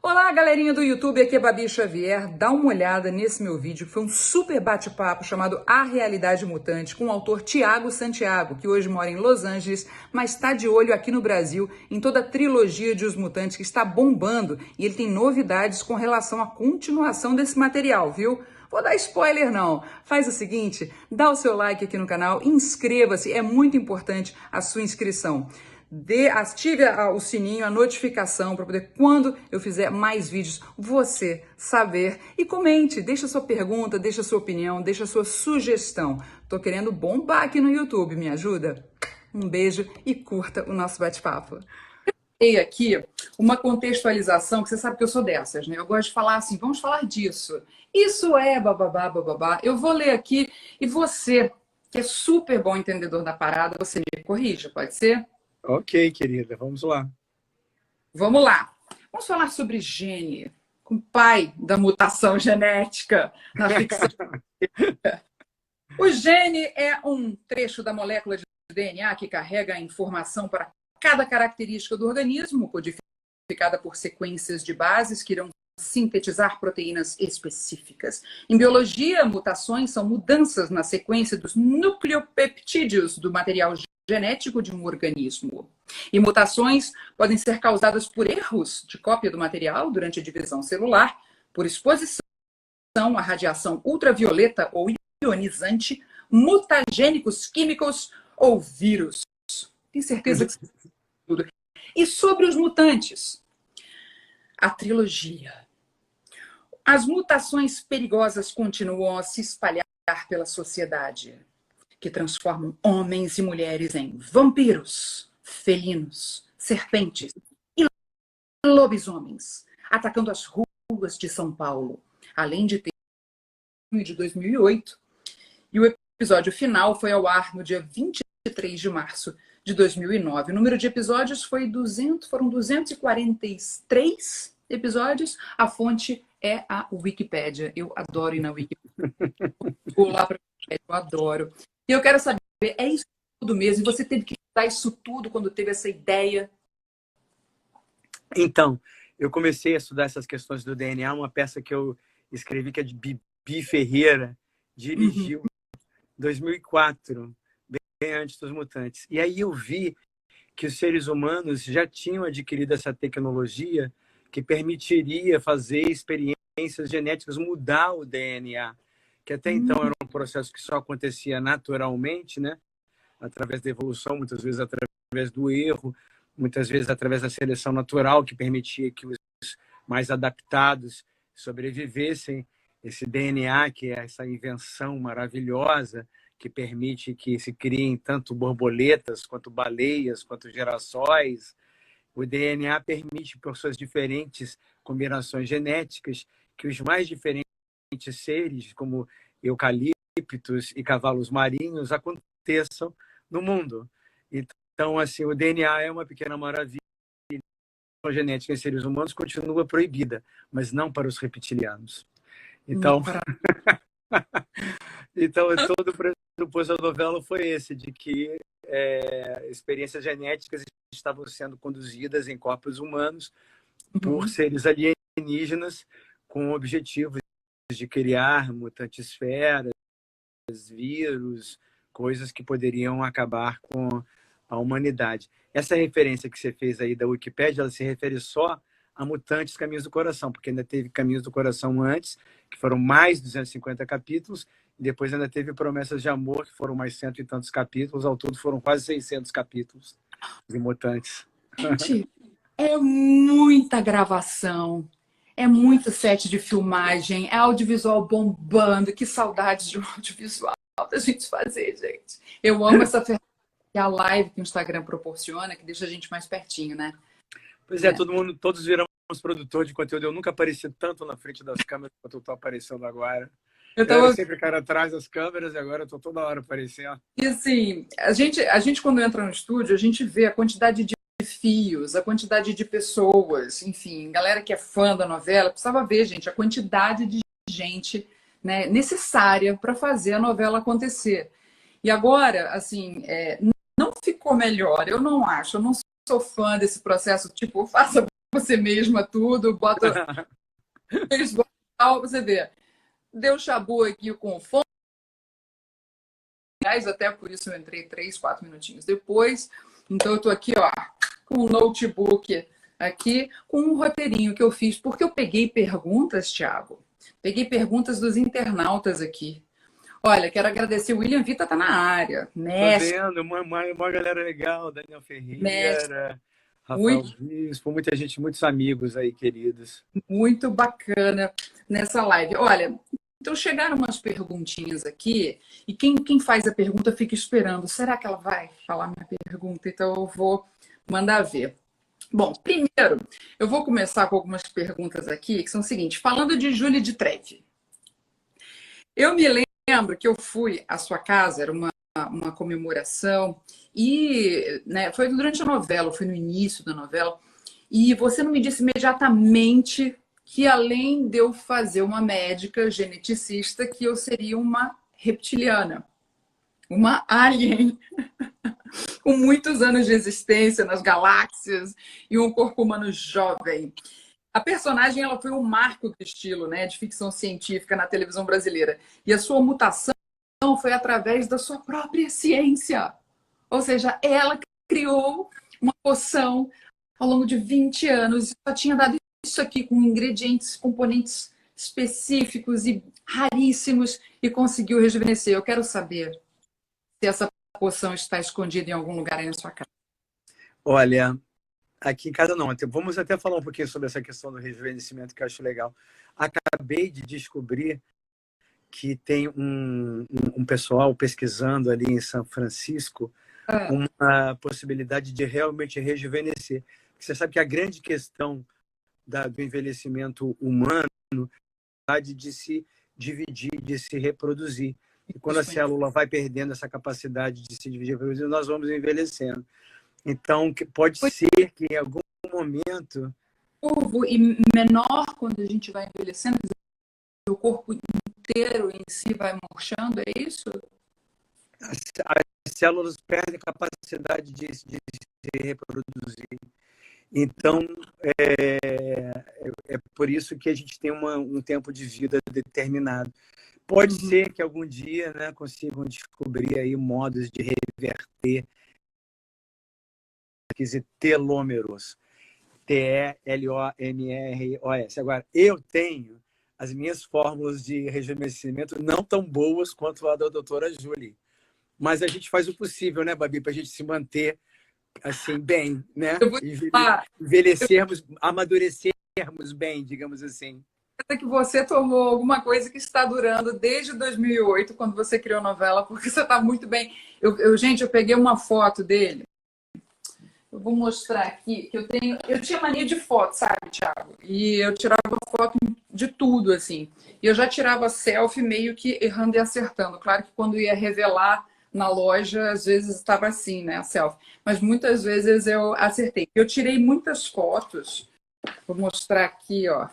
Olá, galerinha do YouTube, aqui é Babi Xavier. Dá uma olhada nesse meu vídeo, que foi um super bate-papo chamado A Realidade Mutante, com o autor Tiago Santiago, que hoje mora em Los Angeles, mas está de olho aqui no Brasil em toda a trilogia de Os Mutantes, que está bombando, e ele tem novidades com relação à continuação desse material, viu? Vou dar spoiler não. Faz o seguinte, dá o seu like aqui no canal, inscreva-se, é muito importante a sua inscrição. Ative o sininho, a notificação para poder, quando eu fizer mais vídeos, você saber. E comente, deixa sua pergunta, deixa sua opinião, deixa sua sugestão. Tô querendo bombar aqui no YouTube, me ajuda? Um beijo e curta o nosso bate-papo. E aqui uma contextualização, que você sabe que eu sou dessas, né? Eu gosto de falar assim, vamos falar disso. Isso é bababá, bababá. Eu vou ler aqui e você, que é super bom entendedor da parada, você me corrija, pode ser? Ok, querida, vamos lá. Vamos lá. Vamos falar sobre gene, com o pai da mutação genética na ficção. O gene é um trecho da molécula de DNA que carrega a informação para cada característica do organismo, codificada por sequências de bases que irão sintetizar proteínas específicas. Em biologia, mutações são mudanças na sequência dos nucleopeptídeos do material genético de um organismo. E mutações podem ser causadas por erros de cópia do material durante a divisão celular, por exposição à radiação ultravioleta ou ionizante, mutagênicos químicos ou vírus. Tenho certeza que você sabe tudo. E sobre os mutantes? A trilogia. As mutações perigosas continuam a se espalhar pela sociedade, que transformam homens e mulheres em vampiros, felinos, serpentes e lobisomens, atacando as ruas de São Paulo, além de ter de 2008. E o episódio final foi ao ar no dia 23 de março de 2009. O número de episódios foram 243 episódios. A fonte é a Wikipédia. Eu adoro ir na Wikipédia. Vou lá para a Wikipédia, eu adoro. E eu quero saber, é isso tudo mesmo? E você teve que estudar isso tudo quando teve essa ideia? Então, eu comecei a estudar essas questões do DNA, uma peça que eu escrevi, que é de Bibi Ferreira, dirigiu em 2004, bem antes dos Mutantes. E aí eu vi que os seres humanos já tinham adquirido essa tecnologia que permitiria fazer experiências genéticas, mudar o DNA, que até então era um processo que só acontecia naturalmente, né? Através da evolução, muitas vezes através do erro, muitas vezes através da seleção natural, que permitia que os mais adaptados sobrevivessem. Esse DNA, que é essa invenção maravilhosa, que permite que se criem tanto borboletas, quanto baleias, quanto girassóis. O DNA permite, por suas diferentes combinações genéticas, que os mais diferentes seres, como eucaliptos e cavalos marinhos, aconteçam no mundo. Então, assim, o DNA é uma pequena maravilha. A genética em seres humanos continua proibida, mas não para os reptilianos. Então, todo o pressuposto da novela foi esse, de que experiências genéticas estavam sendo conduzidas em corpos humanos por seres alienígenas com objetivos de criar mutantes feras, vírus, coisas que poderiam acabar com a humanidade. Essa referência que você fez aí da Wikipédia, ela se refere só a Mutantes Caminhos do Coração, porque ainda teve Caminhos do Coração antes, que foram mais de 250 capítulos, e depois ainda teve Promessas de Amor, que foram mais cento e tantos capítulos, ao todo foram quase 600 capítulos de Mutantes. Gente, é muita gravação, é muito set de filmagem, é audiovisual bombando, que saudades de um audiovisual da gente fazer, gente. Eu amo essa ferramenta, a live que o Instagram proporciona, que deixa a gente mais pertinho, né? Pois é, todos viramos produtor de conteúdo. Eu nunca apareci tanto na frente das câmeras quanto eu estou aparecendo agora. Eu era sempre cara atrás das câmeras e agora eu estou toda hora aparecendo. E assim, a gente quando entra no estúdio, a gente vê a quantidade de fios, a quantidade de pessoas, enfim, galera que é fã da novela, precisava ver, gente, a quantidade de gente, né, necessária para fazer a novela acontecer. E agora, assim, não ficou melhor, eu não acho, eu não sou fã desse processo, tipo, faça você mesma tudo, bota você vê. Deu chabu aqui com fome, até por isso eu entrei 3, 4 minutinhos depois. Então eu tô aqui, ó, com o notebook aqui, com um roteirinho que eu fiz, porque eu peguei perguntas, Thiago. Peguei perguntas dos internautas aqui. Olha, quero agradecer, o William Vita tá na área, Tô mestre, vendo, uma galera legal, Daniel mestre, Ferreira, Rafael muito, Bispo, muita gente, muitos amigos aí, queridos. muito bacana nessa live. Olha, então chegaram umas perguntinhas aqui, e quem faz a pergunta fica esperando. Será que ela vai falar minha pergunta? Então eu vou mandar ver. Bom, primeiro, eu vou começar com algumas perguntas aqui, que são o seguinte, falando de Júlia de Treve. Eu me lembro que eu fui à sua casa, era uma comemoração, e né, foi durante a novela, foi no início da novela, e você não me disse imediatamente que além de eu fazer uma médica geneticista, que eu seria uma reptiliana, uma alien, com muitos anos de existência nas galáxias e um corpo humano jovem. A personagem ela foi um marco do estilo, né, de ficção científica na televisão brasileira. E a sua mutação foi através da sua própria ciência. Ou seja, ela criou uma poção ao longo de 20 anos e só tinha dado isso aqui com ingredientes, componentes específicos e raríssimos e conseguiu rejuvenescer. Eu quero saber se essa poção está escondida em algum lugar aí na sua casa. Olha, aqui em casa não. Vamos até falar um pouquinho sobre essa questão do rejuvenescimento, que eu acho legal. Acabei de descobrir que tem um pessoal pesquisando ali em São Francisco uma possibilidade de realmente rejuvenescer. Você sabe que a grande questão do envelhecimento humano é de se dividir, de se reproduzir. E quando a célula vai perdendo essa capacidade de se dividir, nós vamos envelhecendo. Então, pode ser que em algum momento... Curvo e menor quando a gente vai envelhecendo, o corpo inteiro em si vai murchando, é isso? As células perdem a capacidade de se reproduzir. Então, é por isso que a gente tem um tempo de vida determinado. Pode ser que algum dia, né, consigam descobrir aí modos de reverter telômeros. Telomros. Agora, eu tenho as minhas fórmulas de rejuvenescimento não tão boas quanto a da doutora Julie. Mas a gente faz o possível, né, Babi, para a gente se manter assim, bem, né? Envelhecermos, amadurecermos bem, digamos assim. Que você tomou alguma coisa que está durando desde 2008, quando você criou a novela, porque você está muito bem. Gente, eu peguei uma foto dele. Eu vou mostrar aqui que eu tinha mania de foto, sabe, Thiago? E eu tirava foto de tudo, assim. E eu já tirava selfie meio que errando e acertando. Claro que quando ia revelar na loja, às vezes estava assim, né, a selfie. Mas muitas vezes eu acertei. Eu tirei muitas fotos. Vou mostrar aqui, ó.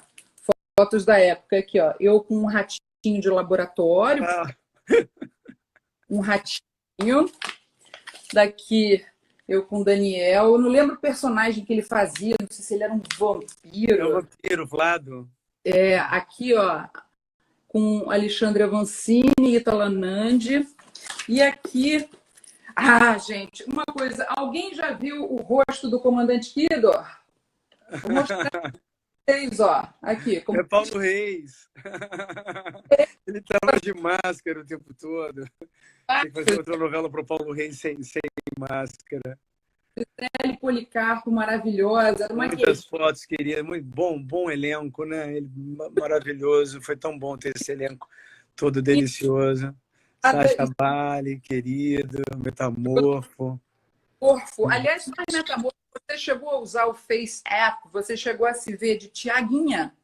Fotos da época aqui, ó. Eu com um ratinho de laboratório. Um ratinho. Daqui... Eu com o Daniel. Eu não lembro o personagem que ele fazia. Não sei se ele era um vampiro. É um vampiro, Vlado. Aqui, ó, com Alexandre Avancini, Ítala Nandi. E aqui... gente, uma coisa. Alguém já viu o rosto do comandante Kidor? Vou mostrar para vocês, ó. Aqui. É Paulo Reis. Ele estava de máscara o tempo todo. Tem que fazer outra novela para o Paulo Reis sem máscara. Gisele Policarpo, maravilhosa. Muitas fotos, querida. Muito bom elenco, né? Ele, maravilhoso. Foi tão bom ter esse elenco todo delicioso. Sacha Bali, querido, Metamorfo. Aliás, mais Metamorfo, você chegou a usar o Face App? Você chegou a se ver de Tiaguinha?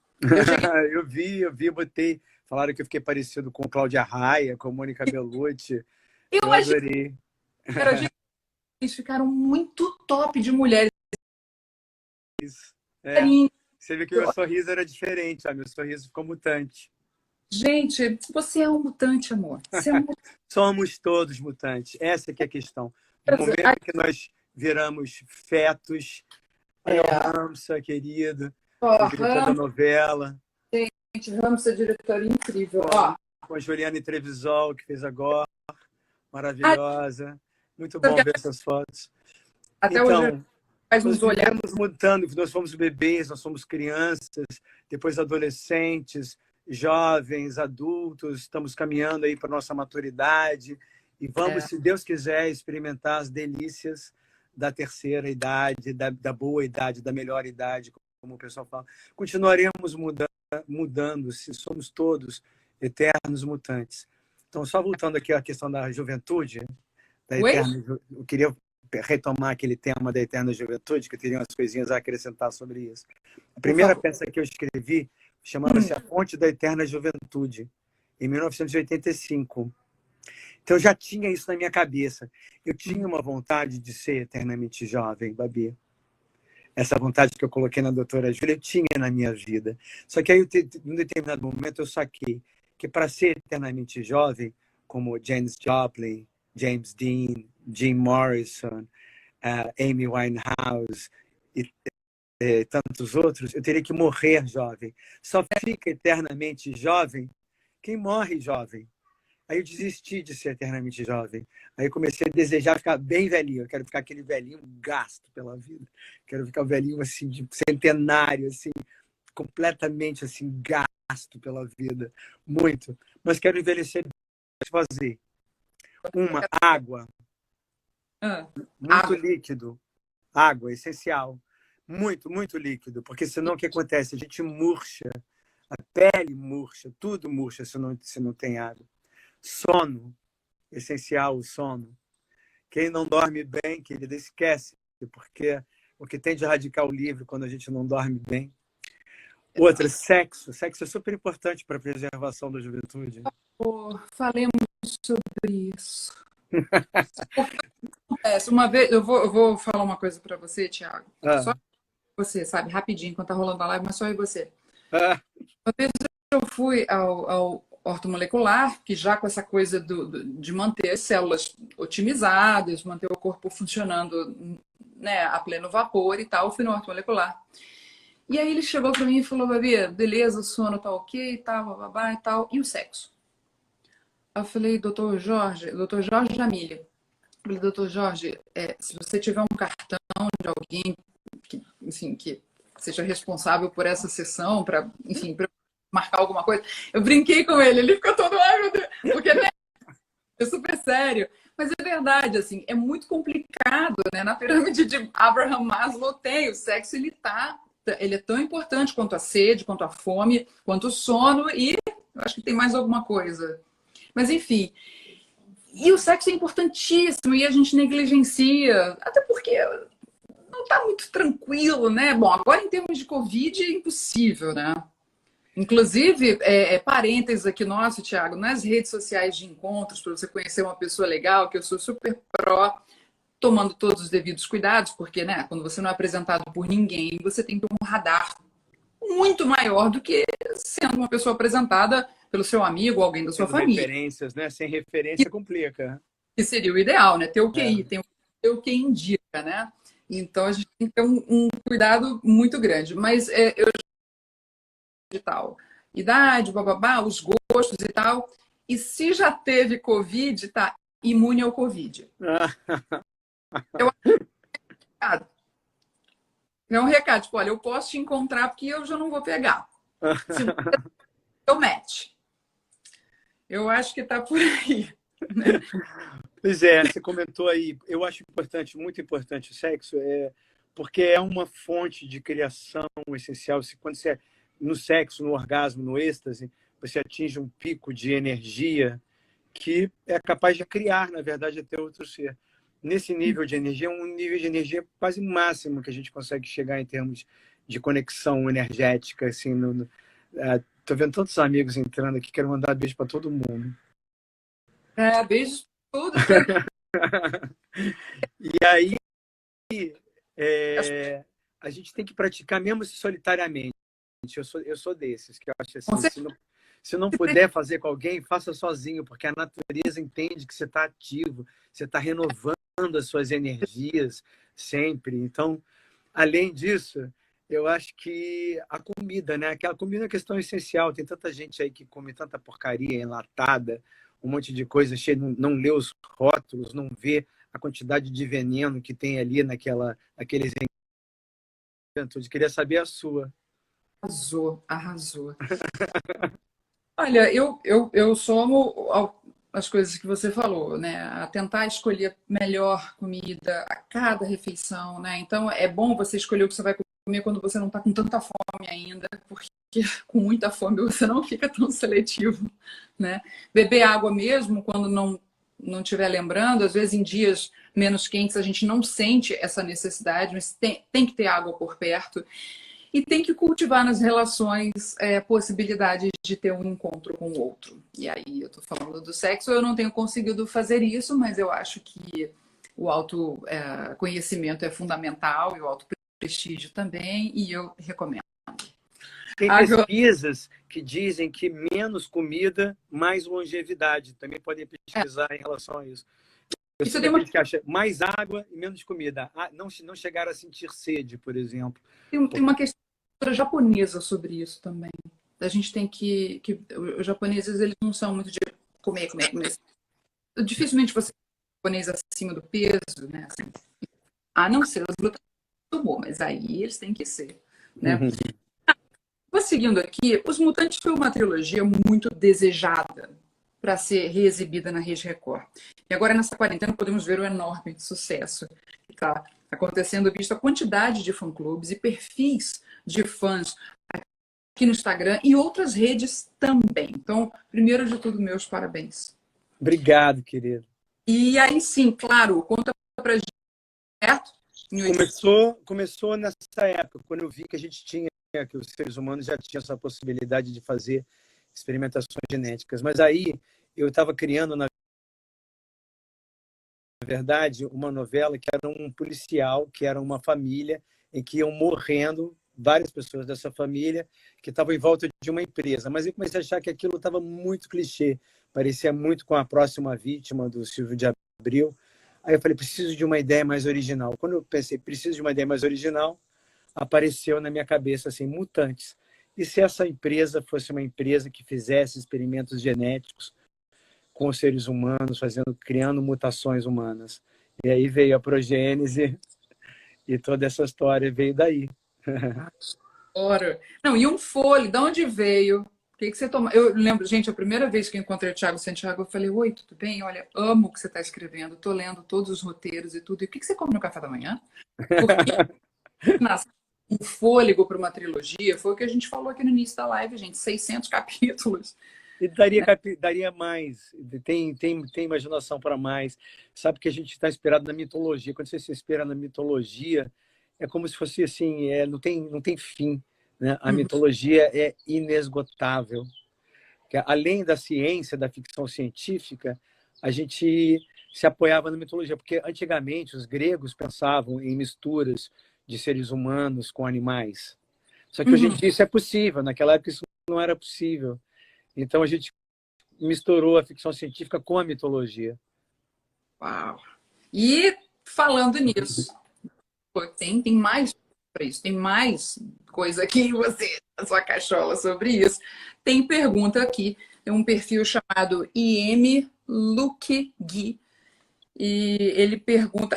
Eu vi, botei. Falaram que eu fiquei parecido com Cláudia Raia, com Mônica Bellucci. Eu adorei. Eles ficaram muito top de mulheres. Você vê que o meu sorriso era diferente, sabe? Meu sorriso ficou mutante. Gente, você é um mutante, amor. Você é um mutante. Somos todos mutantes. Essa que é a questão. No momento que nós viramos fetos, Aí o Ramsa, querido, Ó, o diretor da novela. gente, Ramsa, diretora incrível. Ó, com a Juliane Trevisol, que fez agora, maravilhosa. Muito bom ver essas fotos. até hoje Então, faz nós uns olhares. vivemos mudando, nós fomos bebês, nós fomos crianças, depois adolescentes, jovens, adultos, estamos caminhando aí para a nossa maturidade e vamos, se Deus quiser, experimentar as delícias da terceira idade, da boa idade, da melhor idade, como o pessoal fala. Continuaremos mudando, se somos todos eternos mutantes. Então, só voltando aqui à questão da juventude, da eterna, eu queria retomar aquele tema da eterna juventude, que eu teria umas coisinhas a acrescentar sobre isso. A primeira peça que eu escrevi chamava-se A Fonte da Eterna Juventude, em 1985. Então, eu já tinha isso na minha cabeça. Eu tinha uma vontade de ser eternamente jovem, Babi. Essa vontade que eu coloquei na doutora Júlia, eu tinha na minha vida. Só que aí, em um determinado momento, eu saquei que para ser eternamente jovem, como Janis Joplin, James Dean, Jim Morrison, Amy Winehouse e tantos outros, eu teria que morrer jovem. Só fica eternamente jovem quem morre jovem. Aí eu desisti de ser eternamente jovem. Aí eu comecei a desejar ficar bem velhinho. Eu quero ficar aquele velhinho gasto pela vida. Quero ficar o velhinho assim, de centenário, assim, completamente assim, gasto pela vida. Muito. Mas quero envelhecer fazer. Uma, água. Muito líquido. Água, essencial. Muito, muito líquido. Porque senão o que acontece? A gente murcha. A pele murcha. Tudo murcha se não tem água. Sono, essencial o sono. Quem não dorme bem, querida, esquece, porque o que tem de radical livre quando a gente não dorme bem. Outra, sexo. Sexo é super importante para a preservação da juventude. Falemos sobre isso. Uma vez, eu vou falar uma coisa para você, Thiago. Só você, sabe, rapidinho, enquanto tá rolando a live, mas só eu e você. Uma vez eu fui ao ortomolecular, que já com essa coisa de manter as células otimizadas, manter o corpo funcionando, né, a pleno vapor e tal, eu fui no ortomolecular. E aí ele chegou para mim e falou, Babi, beleza, o sono tá ok, tal, bababá e tal, e o sexo? Eu falei, doutor Jorge Jamília, eu falei, doutor Jorge, se você tiver um cartão de alguém que, enfim, que seja responsável por essa sessão, para, enfim, para marcar alguma coisa. Eu brinquei com ele ficou todo, ai meu Deus, porque é super sério. Mas é verdade, assim, é muito complicado, né? Na pirâmide de Abraham Maslow tem, o sexo ele é tão importante quanto a sede, quanto a fome, quanto o sono e eu acho que tem mais alguma coisa. Mas enfim, e o sexo é importantíssimo e a gente negligencia, até porque não está muito tranquilo, né? Bom, agora em termos de Covid é impossível, né? Inclusive, parênteses aqui nosso, Thiago, nas redes sociais de encontros, para você conhecer uma pessoa legal, que eu sou super pró, tomando todos os devidos cuidados, porque, né, quando você não é apresentado por ninguém, você tem que ter um radar muito maior do que sendo uma pessoa apresentada pelo seu amigo ou alguém da sua família. Referências, né? Sem referência complica. Que seria o ideal, né? Ter o QI, ter o que indica, né? Então a gente tem que ter um cuidado muito grande. Mas eu de tal idade, bababá, os gostos e tal. E se já teve Covid, tá imune ao Covid. Eu acho é um recado, tipo, olha, eu posso te encontrar porque eu já não vou pegar. Se você eu match. Eu acho que tá por aí. Né? Pois é, você comentou aí, eu acho importante, muito importante o sexo, porque é uma fonte de criação essencial. Quando você, no sexo, no orgasmo, no êxtase, você atinge um pico de energia que é capaz de criar, na verdade, até outro ser. Nesse nível de energia, é um nível de energia quase máximo que a gente consegue chegar em termos de conexão energética. Assim, tô vendo tantos amigos entrando aqui, quero mandar beijo para todo mundo. Beijos todos. E aí, a gente tem que praticar mesmo solitariamente. Eu sou desses que eu acho assim, se não puder fazer com alguém, faça sozinho, porque a natureza entende que você está ativo, você está renovando as suas energias sempre. Então, além disso, eu acho que a comida, né? Aquela comida é uma questão essencial. Tem tanta gente aí que come tanta porcaria enlatada, um monte de coisa cheia, não lê os rótulos, não vê a quantidade de veneno que tem ali naqueles ingredientes. Eu queria saber a sua. Arrasou, arrasou. Olha, eu somo as coisas que você falou, né? A tentar escolher melhor comida a cada refeição, né? Então é bom você escolher o que você vai comer quando você não está com tanta fome ainda, porque com muita fome você não fica tão seletivo, né? Beber água mesmo quando não estiver lembrando, às vezes em dias menos quentes a gente não sente essa necessidade, mas tem que ter água por perto. E tem que cultivar nas relações possibilidades de ter um encontro com o outro. E aí, eu estou falando do sexo, eu não tenho conseguido fazer isso, mas eu acho que o autoconhecimento é fundamental e o autoprestígio também, e eu recomendo. Tem Agora, pesquisas que dizem que menos comida, mais longevidade. Também podem pesquisar em relação a isso. Eu isso sou tem uma, daqueles que acha mais água e menos comida. Não chegar a sentir sede, por exemplo. tem uma questão japonesa sobre isso também. A gente tem que os japoneses, eles não são muito de comer, comer, comer. Dificilmente você vê japonês acima do peso, né? Assim, a não ser os glutamatos muito bom, mas aí eles têm que ser, né? Uhum. Vou seguindo aqui, Os Mutantes foi uma trilogia muito desejada para ser reexibida na Rede Record. E agora, nessa quarentena, podemos ver o enorme sucesso que está acontecendo, visto a quantidade de fã-clubes e perfis de fãs aqui no Instagram e outras redes também. Então, primeiro de tudo, meus parabéns. Obrigado, querido. E aí sim, claro, conta pra gente, certo? Começou nessa época, quando eu vi que a gente tinha, que os seres humanos já tinham essa possibilidade de fazer experimentações genéticas. Mas aí eu estava criando, na verdade, uma novela que era um policial, que era uma família em que iam morrendo várias pessoas dessa família que estavam em volta de uma empresa. Mas eu comecei a achar que aquilo estava muito clichê, parecia muito com A Próxima Vítima, do Silvio de Abril. Aí eu falei, preciso de uma ideia mais original. Quando eu pensei, preciso de uma ideia mais original, apareceu na minha cabeça assim, mutantes. E se essa empresa fosse uma empresa que fizesse experimentos genéticos com os seres humanos, criando mutações humanas? E aí veio a progênese e toda essa história veio daí. Ora. Não, e um fôlego, de onde veio? O que você toma? Eu lembro, gente, a primeira vez que eu encontrei o Thiago Santiago, eu falei, oi, tudo bem? Olha, amo o que você está escrevendo, estou lendo todos os roteiros e tudo. E o que você come no café da manhã? Porque nasceu um fôlego para uma trilogia, foi o que a gente falou aqui no início da live, gente, 600 capítulos. E daria mais, tem imaginação para mais. Sabe que a gente está inspirado na mitologia. Quando você se inspira na mitologia, é como se fosse assim, não tem fim. Né? A mitologia é inesgotável. Além da ciência, da ficção científica, a gente se apoiava na mitologia, porque antigamente os gregos pensavam em misturas de seres humanos com animais. Só que hoje em dia isso é possível, naquela época isso não era possível. Então a gente misturou a ficção científica com a mitologia. Uau! E falando nisso, tem mais para isso, tem mais coisa aqui em você, na sua cachola sobre isso. Tem pergunta aqui, tem um perfil chamado IM Luke Gui, e ele pergunta,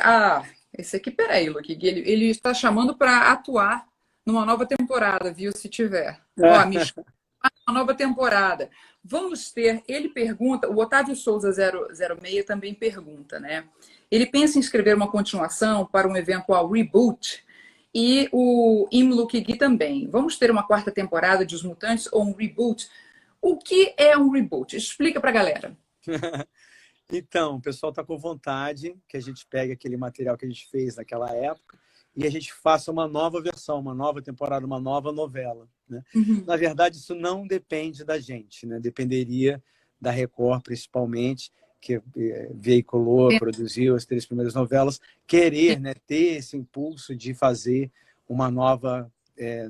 esse aqui, peraí, Luke Gui, ele está chamando para atuar numa nova temporada, viu, se tiver. Ó, me chama uma nova temporada. Vamos ter, ele pergunta, o Otávio Souza 006 também pergunta, né? Ele pensa em escrever uma continuação para um eventual reboot e o Imluk Gui também. Vamos ter uma quarta temporada de Os Mutantes ou um reboot? O que é um reboot? Explica para a galera. Então, o pessoal está com vontade que a gente pegue aquele material que a gente fez naquela época e a gente faça uma nova versão, uma nova temporada, uma nova novela. Né? Na verdade, isso não depende da gente, né? Dependeria da Record, principalmente, que veiculou, produziu as 3 primeiras novelas, querer, né, ter esse impulso de fazer uma nova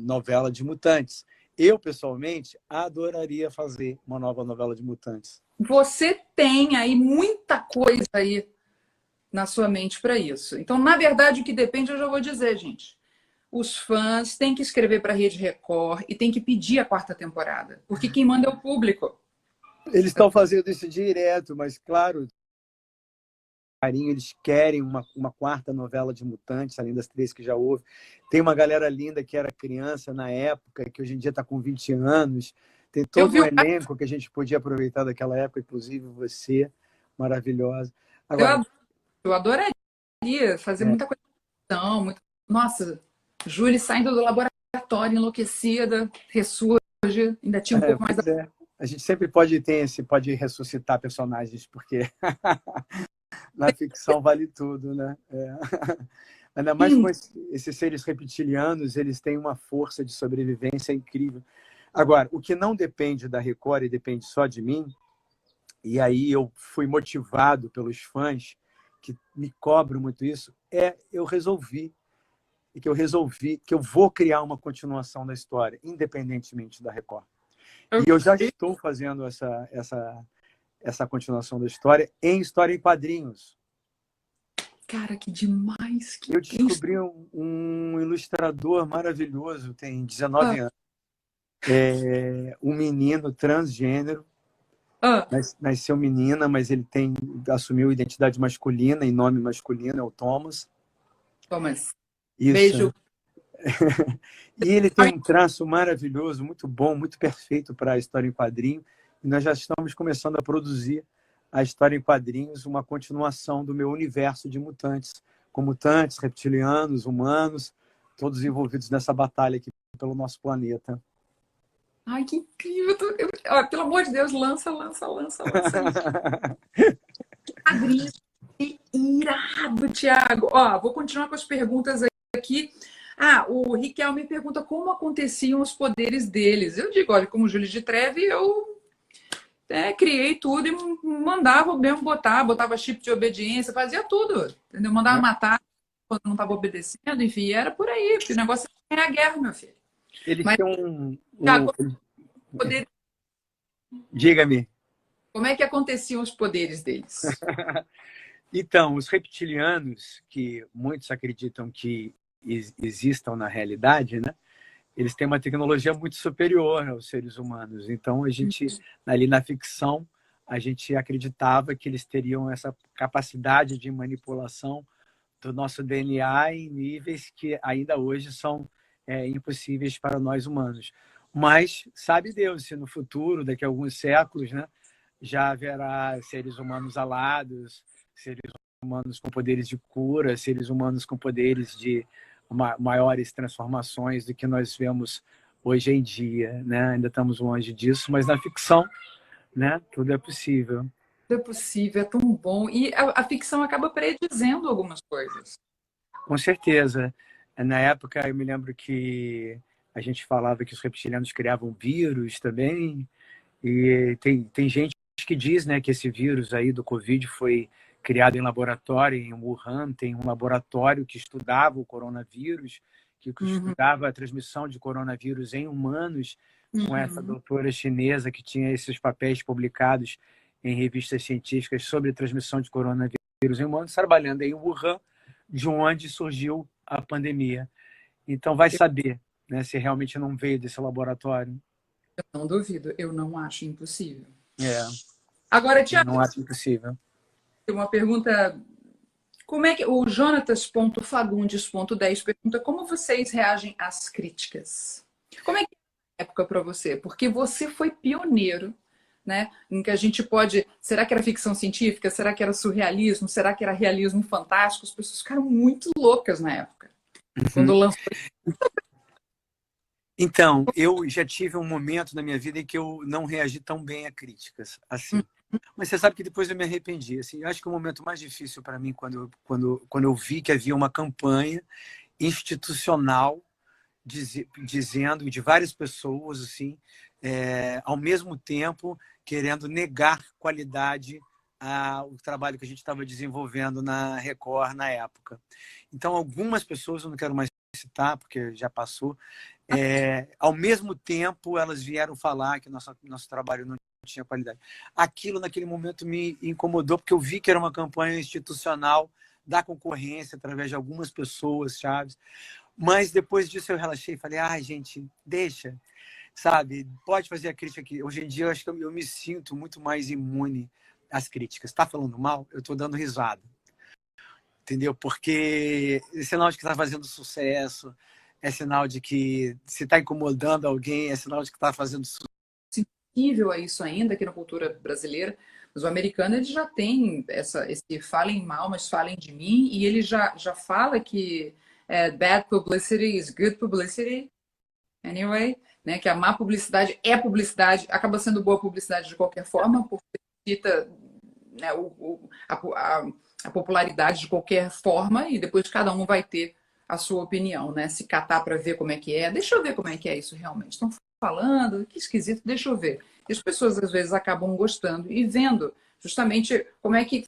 novela de Mutantes. Eu, pessoalmente, adoraria fazer uma nova novela de Mutantes. Você tem aí muita coisa aí na sua mente para isso. Então, na verdade, o que depende, eu já vou dizer, gente. os fãs têm que escrever para a Rede Record e têm que pedir a quarta temporada, porque quem manda é o público. Eles estão fazendo isso direto, mas, claro, carinho, eles querem uma quarta novela de Mutantes, além das 3 que já houve. Tem uma galera linda que era criança na época, que hoje em dia está com 20 anos. Tem Eu todo vi um o... elenco que a gente podia aproveitar daquela época, inclusive você, maravilhosa. Eu, Agora, eu adoraria fazer é, muita coisa. Muito... Nossa, Júlia saindo do laboratório enlouquecida, ressurge, ainda tinha um pouco mais da... pois é. A gente sempre pode ressuscitar personagens, porque na ficção vale tudo, né? É. Ainda mais com esses seres reptilianos, eles têm uma força de sobrevivência incrível. Agora, o que não depende da Record e depende só de mim, e aí eu fui motivado pelos fãs que me cobram muito isso, que eu vou criar uma continuação da história, independentemente da Record. E eu já estou fazendo essa continuação da história em quadrinhos. Cara, que demais! Eu descobri um ilustrador maravilhoso, tem 19 anos. Um menino transgênero, nasceu menina, mas ele assumiu identidade masculina e nome masculino, é o Thomas. Thomas, Isso. beijo. E ele tem um traço maravilhoso, muito bom, muito perfeito para a história em quadrinho. E nós já estamos começando a produzir a história em quadrinhos, uma continuação do meu universo de mutantes, com mutantes, reptilianos, humanos, todos envolvidos nessa batalha aqui pelo nosso planeta. Ai, que incrível! Pelo amor de Deus, lança isso. Quadrinho, que irado, Thiago. Vou continuar com as perguntas aqui. O Riquel me pergunta como aconteciam os poderes deles. Eu digo, olha, como Júlio de Treve, eu criei tudo e mandava mesmo botava chip de obediência, fazia tudo, entendeu? Mandava matar quando não estava obedecendo, enfim, era por aí, porque o negócio é a guerra, meu filho. Eles Mas, têm Thiago, poder... Diga-me. Como é que aconteciam os poderes deles? Então, os reptilianos, que muitos acreditam que existam na realidade, né? Eles têm uma tecnologia muito superior aos seres humanos. Então, a gente, ali na ficção, a gente acreditava que eles teriam essa capacidade de manipulação do nosso DNA em níveis que ainda hoje são impossíveis para nós humanos. Mas sabe Deus se no futuro, daqui a alguns séculos, né, já haverá seres humanos alados, seres humanos com poderes de cura, seres humanos com poderes de maiores transformações do que nós vemos hoje em dia, né? Ainda estamos longe disso, mas na ficção, né, tudo é possível. Tudo é possível, é tão bom. E a ficção acaba predizendo algumas coisas. Com certeza. Na época, eu me lembro que a gente falava que os reptilianos criavam vírus também, e tem gente que diz, né, que esse vírus aí do Covid foi criado em laboratório, em Wuhan, tem um laboratório que estudava o coronavírus, que estudava a transmissão de coronavírus em humanos, com essa doutora chinesa que tinha esses papéis publicados em revistas científicas sobre a transmissão de coronavírus em humanos, trabalhando em Wuhan, de onde surgiu a pandemia. Então, vai saber, né, se realmente não veio desse laboratório. Eu não duvido, eu não acho impossível. É. Agora, Tiago, não acho impossível. Uma pergunta. Como é que o Jonatas.fagundes.10 pergunta como vocês reagem às críticas? Como é que é a época para você? Porque você foi pioneiro, né? Em que a gente pode. Será que era ficção científica? Será que era surrealismo? Será que era realismo fantástico? As pessoas ficaram muito loucas na época. Quando lançou. Então, eu já tive um momento na minha vida em que eu não reagi tão bem a críticas, assim. Mas você sabe que depois eu me arrependi. Assim, eu acho que o momento mais difícil para mim quando eu vi que havia uma campanha institucional dizendo de várias pessoas assim, ao mesmo tempo querendo negar qualidade ao trabalho que a gente estava desenvolvendo na Record na época. Então, algumas pessoas, eu não quero mais citar porque já passou, ao mesmo tempo elas vieram falar que nosso trabalho não tinha qualidade. Aquilo naquele momento me incomodou porque eu vi que era uma campanha institucional da concorrência através de algumas pessoas chaves. Mas depois disso eu relaxei e falei, ai, gente, deixa, sabe? Pode fazer a crítica aqui. Hoje em dia eu acho que eu me sinto muito mais imune às críticas. Está falando mal? Eu estou dando risada. Entendeu? Porque é sinal de que está fazendo sucesso, é sinal de que se está incomodando alguém, é sinal de que está fazendo sucesso. Sensível a isso ainda aqui na cultura brasileira, mas o americano ele já tem esse falem mal, mas falem de mim, e ele já fala que bad publicity is good publicity anyway, né? Que a má publicidade é publicidade, acaba sendo boa publicidade de qualquer forma, porque cita, né, a popularidade de qualquer forma, e depois cada um vai ter a sua opinião, né? Se catar para ver como é que é. Deixa eu ver como é que é isso realmente. Estão falando, que esquisito, deixa eu ver. E as pessoas às vezes acabam gostando e vendo justamente como é que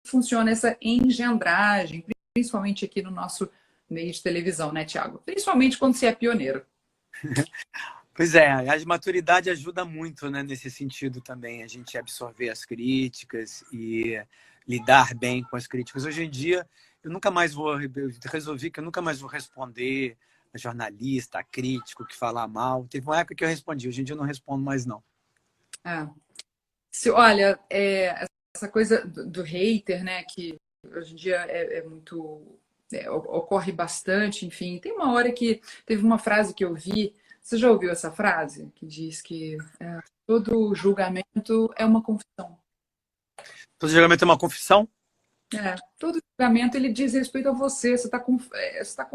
funciona essa engendragem, principalmente aqui no nosso meio de televisão, né, Tiago? Principalmente quando você é pioneiro. Pois é, a maturidade ajuda muito, né, nesse sentido também, a gente absorver as críticas e lidar bem com as críticas. Hoje em dia, eu resolvi que eu nunca mais vou responder a jornalista, a crítico que falar mal. Teve uma época que eu respondi, hoje em dia eu não respondo mais, não. É. Olha, essa coisa do hater, né, que hoje em dia é muito. Ocorre bastante, enfim. Tem uma hora que teve uma frase que eu vi. Você já ouviu essa frase? Que diz que todo julgamento é uma confissão. Todo julgamento é uma confissão? Todo julgamento ele diz respeito a você. Você está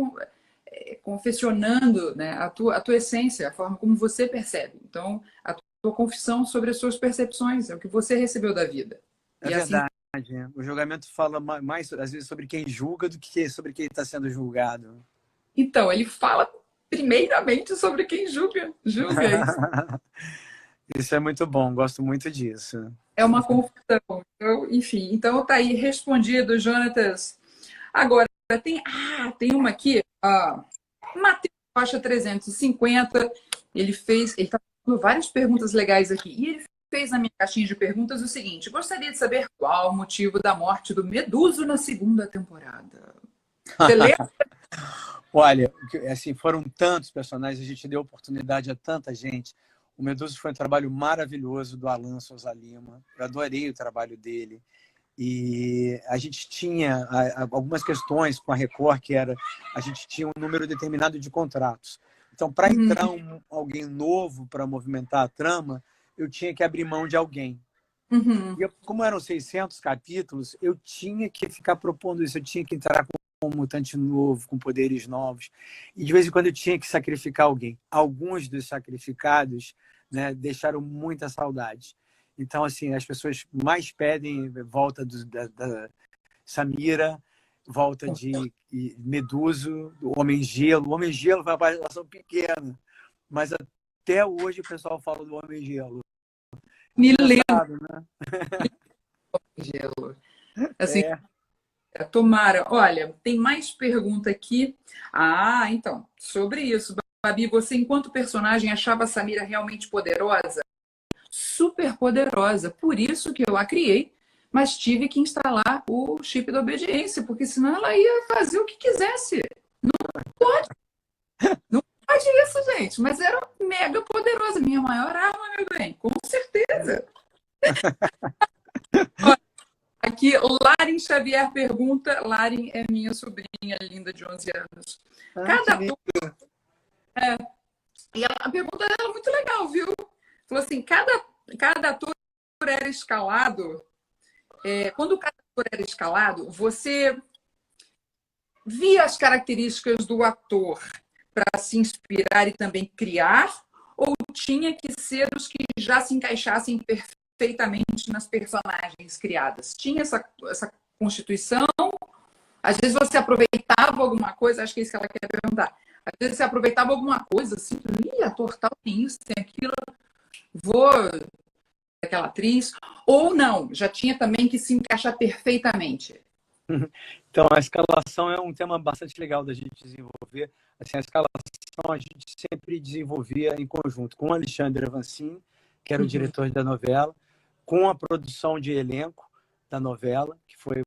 confessionando, né, a tua essência, a forma como você percebe. Então, a tua confissão sobre as suas percepções, é o que você recebeu da vida. É E assim, verdade. O julgamento fala mais, às vezes, sobre quem julga do que sobre quem está sendo julgado. então, ele fala primeiramente sobre quem julga isso. Isso é muito bom, gosto muito disso. É uma confusão. Então, enfim, então tá aí respondido, Jonatas. Agora, tem uma aqui, Matheus Rocha 350, ele está fazendo várias perguntas legais aqui. E ele fez na minha caixinha de perguntas o seguinte: gostaria de saber qual o motivo da morte do Meduso na segunda temporada. Você lembra? Olha, assim, foram tantos personagens, a gente deu oportunidade a tanta gente. O Medusa foi um trabalho maravilhoso do Alan Souza Lima. Eu adorei o trabalho dele. E a gente tinha algumas questões com a Record, que era a gente tinha um número determinado de contratos. Então, para entrar alguém novo para movimentar a trama, eu tinha que abrir mão de alguém. Uhum. E como eram 600 capítulos, eu tinha que ficar propondo isso, eu tinha que entrar com um mutante novo, com poderes novos. E de vez em quando eu tinha que sacrificar alguém. Alguns dos sacrificados, né, deixaram muita saudade. Então, assim, as pessoas mais pedem volta da Samira, volta de Meduso, do Homem-Gelo. O Homem-Gelo foi uma participação pequena, mas até hoje o pessoal fala do Homem-Gelo. Me lembro, Engraçado, né? Gelo. Assim, tomara. Olha, tem mais pergunta aqui. Então, sobre isso, Babi, você, enquanto personagem, achava a Samira realmente poderosa? Super poderosa. Por isso que eu a criei, mas tive que instalar o chip da obediência, porque senão ela ia fazer o que quisesse. Pode, não pode isso, gente. Mas era mega poderosa. Minha maior arma, meu bem, com certeza. Olha, aqui, Larin Xavier pergunta. Larin é minha sobrinha linda de 11 anos. Cada E a pergunta dela é muito legal, viu? Falou assim: cada ator era escalado. Quando cada ator era escalado, você via as características do ator para se inspirar e também criar, ou tinha que ser os que já se encaixassem perfeitamente nas personagens criadas? Tinha essa constituição? Às vezes você aproveitava alguma coisa, acho que é isso que ela quer perguntar. Às vezes você aproveitava alguma coisa, assim, ator tal tem isso, tem aquilo, vou aquela atriz, ou não, já tinha também que se encaixar perfeitamente. Então, a escalação é um tema bastante legal da gente desenvolver. Assim, a escalação a gente sempre desenvolvia em conjunto com o Alexandre Avancini, que era o diretor da novela, com a produção de elenco da novela, que foi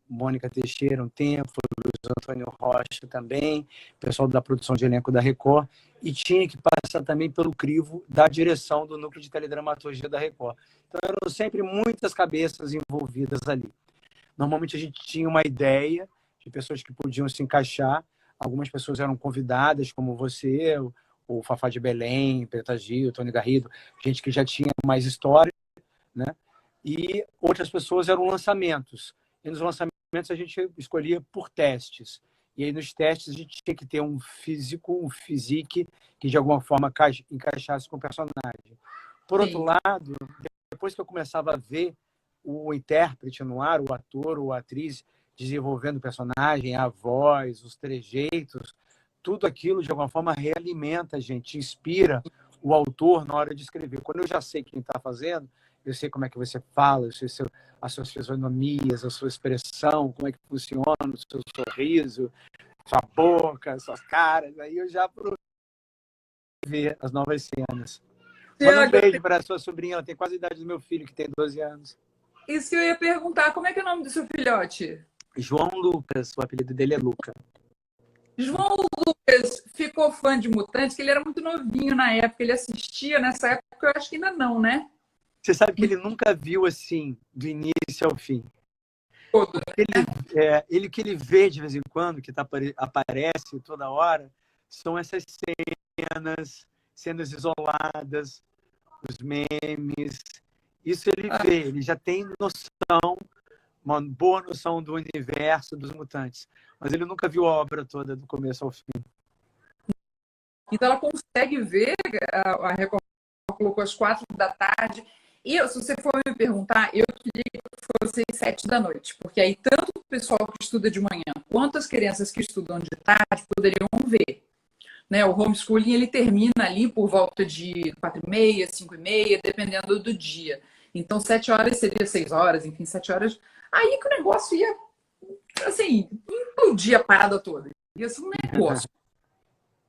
Mônica Teixeira um tempo, o Luiz Antônio Rocha também, pessoal da produção de elenco da Record, e tinha que passar também pelo crivo da direção do Núcleo de Teledramaturgia da Record. Então, eram sempre muitas cabeças envolvidas ali. Normalmente, a gente tinha uma ideia de pessoas que podiam se encaixar. Algumas pessoas eram convidadas, como você, o Fafá de Belém, Preta Gil, Tony Garrido, gente que já tinha mais história, né? E outras pessoas eram lançamentos. E nos lançamentos a gente escolhia por testes. E aí nos testes a gente tinha que ter um físico, um physique que de alguma forma encaixasse com o personagem. Por outro Sim. lado, depois que eu começava a ver o intérprete no ar, o ator ou a atriz desenvolvendo o personagem, a voz, os trejeitos, tudo aquilo de alguma forma realimenta a gente, inspira o autor na hora de escrever. Quando eu já sei quem está fazendo, eu sei como é que você fala, eu sei as suas fisionomias, a sua expressão, como é que funciona o seu sorriso, sua boca, suas caras. Aí eu já aproveito ver as novas cenas. Manda um beijo para a sua sobrinha, ela tem quase a idade do meu filho, que tem 12 anos. Isso que eu ia perguntar, como é que é o nome do seu filhote? João Lucas, o apelido dele é Luca. João Lucas ficou fã de Mutantes, que ele era muito novinho na época, ele assistia nessa época, eu acho que ainda não, né? Você sabe que ele nunca viu assim, do início ao fim. Todo. Ele que ele vê de vez em quando, que aparece toda hora, são essas cenas isoladas, os memes. Isso ele vê, ele já tem noção, uma boa noção do universo dos mutantes. Mas ele nunca viu a obra toda do começo ao fim. Então ela consegue ver, a Record colocou às 4 da tarde. E se você for me perguntar, eu queria que fosse às 7 da noite, porque aí tanto o pessoal que estuda de manhã quanto as crianças que estudam de tarde poderiam ver. Né? O homeschooling ele termina ali por volta de 4h30, 5h30, dependendo do dia. Então 7 horas seria 6 horas, enfim, 7 horas. Aí que o negócio ia, assim, implodir a parada toda. Ia ser um negócio.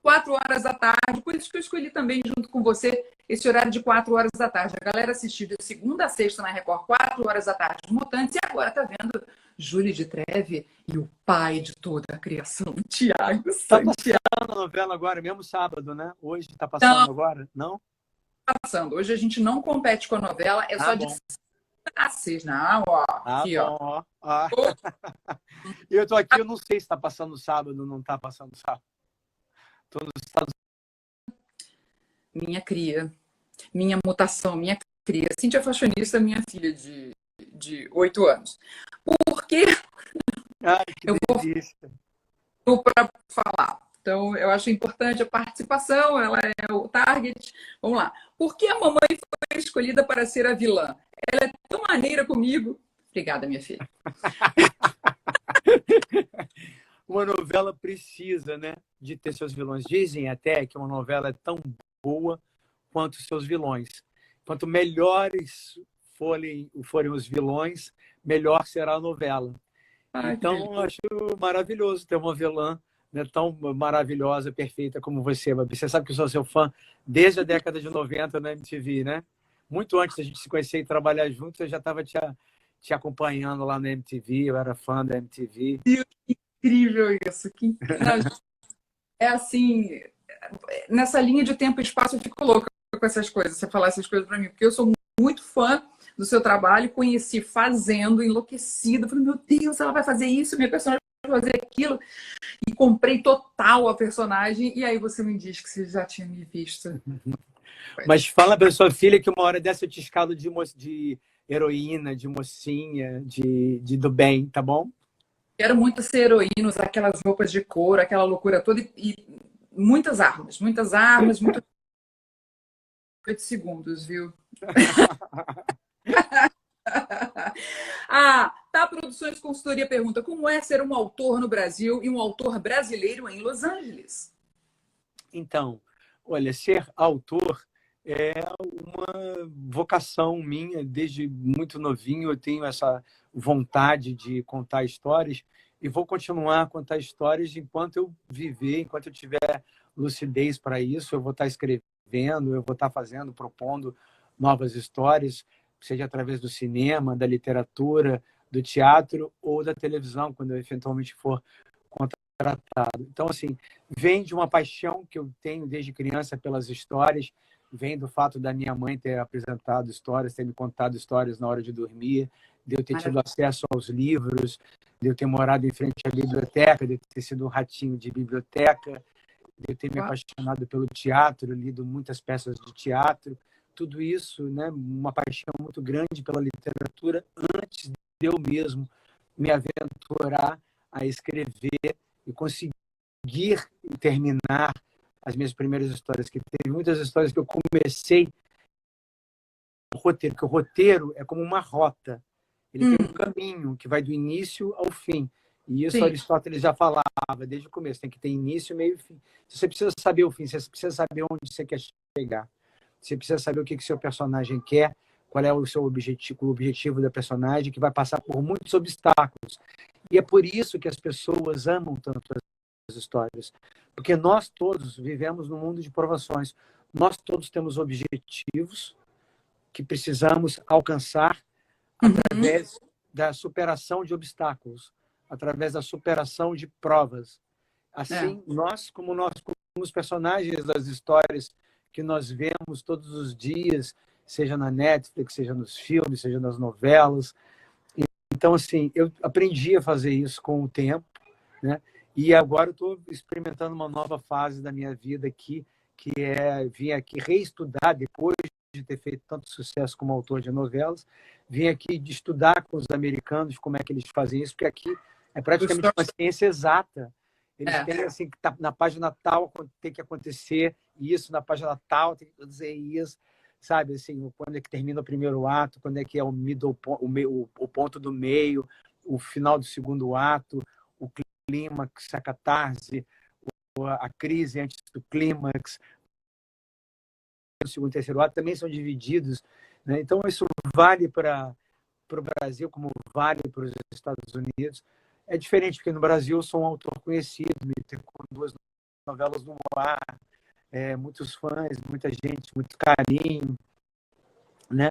4 horas da tarde, por isso que eu escolhi também, junto com você, esse horário de 4 horas da tarde. A galera assistiu de segunda a sexta na Record, 4 horas da tarde, Mutantes, e agora tá vendo Júlio de Treve e o pai de toda a criação, Tiago Santiago. Tá passando a novela agora, mesmo sábado, né? Hoje tá passando agora? Não? Passando. Hoje a gente não compete com a novela, é só de a 6, não, ó. Aqui, bom, ó. Eu tô aqui, eu não sei se tá passando sábado ou não tá passando sábado. Tô nos Estados Unidos. Minha cria, minha mutação, minha cria. Cíntia Fashionista, minha filha de 8 anos. Por quê? Ai, que delícia. Vou para falar. Então, eu acho importante a participação, ela é o target. Vamos lá. Por que a mamãe foi escolhida para ser a vilã? Ela é tão maneira comigo. Obrigada, minha filha. Uma novela precisa, né, de ter seus vilões. Dizem até que uma novela é tão boa quanto seus vilões. Quanto melhores forem os vilões, melhor será a novela. Então, eu acho maravilhoso ter uma vilã, né, tão maravilhosa, perfeita como você, Babi. Você sabe que eu sou seu fã desde a década de 90 na MTV, né? Muito antes da gente se conhecer e trabalhar juntos, eu já estava te acompanhando lá na MTV, eu era fã da MTV. Que incrível isso! Que incrível. É assim, nessa linha de tempo e espaço eu fico louca com essas coisas, você falar essas coisas para mim, porque eu sou muito fã do seu trabalho, conheci fazendo, enlouquecida, falei, meu Deus, ela vai fazer isso, minha personagem vai fazer aquilo, e comprei total a personagem, e aí você me diz que você já tinha me visto. Mas fala para sua filha que uma hora dessa eu te escalo de heroína, de mocinha, do bem, tá bom? Quero muito ser heroína, usar aquelas roupas de couro, aquela loucura toda, e muitas armas, muito 8 segundos, viu? Tá Produções Consultoria pergunta: como é ser um autor no Brasil e um autor brasileiro em Los Angeles? Então, olha, ser autor é uma vocação minha. Desde muito novinho eu tenho essa vontade de contar histórias e vou continuar a contar histórias enquanto eu viver, enquanto eu tiver lucidez para isso. Eu vou estar escrevendo, eu vou estar fazendo, propondo novas histórias, seja através do cinema, da literatura, do teatro ou da televisão, quando eu eventualmente for contratado. Então, assim, vem de uma paixão que eu tenho desde criança pelas histórias, vem do fato da minha mãe ter apresentado histórias, ter me contado histórias na hora de dormir, de eu ter tido acesso aos livros, de eu ter morado em frente à biblioteca, de eu ter sido um ratinho de biblioteca, de eu ter me apaixonado pelo teatro, lido muitas peças de teatro, tudo isso, né, uma paixão muito grande pela literatura antes de eu mesmo me aventurar a escrever e conseguir terminar as minhas primeiras histórias, que teve muitas histórias que eu comecei o roteiro, porque o roteiro é como uma rota. Ele tem um caminho que vai do início ao fim. E isso Aristóteles já falava desde o começo. Tem que ter início, meio e fim. Você precisa saber o fim, você precisa saber onde você quer chegar. Você precisa saber o que seu personagem quer, qual é o seu objetivo, o objetivo da personagem, que vai passar por muitos obstáculos. E é por isso que as pessoas amam tanto as histórias. Porque nós todos vivemos num mundo de provações. Nós todos temos objetivos que precisamos alcançar através da superação de obstáculos, através da superação de provas. Assim, nós, como os personagens das histórias que nós vemos todos os dias, seja na Netflix, seja nos filmes, seja nas novelas. Então, assim, eu aprendi a fazer isso com o tempo, né? E agora eu estou experimentando uma nova fase da minha vida aqui, que é vir aqui reestudar, depois de ter feito tanto sucesso como autor de novelas, vim aqui de estudar com os americanos como é que eles fazem isso, porque aqui é praticamente uma ciência exata. Eles têm assim, que na página tal tem que acontecer isso, na página tal tem que acontecer isso, sabe? Assim, quando é que termina o primeiro ato, quando é que é o middle, o ponto do meio, o final do segundo ato, o clímax, a catarse, a crise antes do clímax, o segundo e terceiro ato também são divididos, né? Então isso vale para o Brasil como vale para os Estados Unidos. É diferente, porque no Brasil eu sou um autor conhecido, me tenho com 2 novelas no ar, muitos fãs, muita gente, muito carinho, né?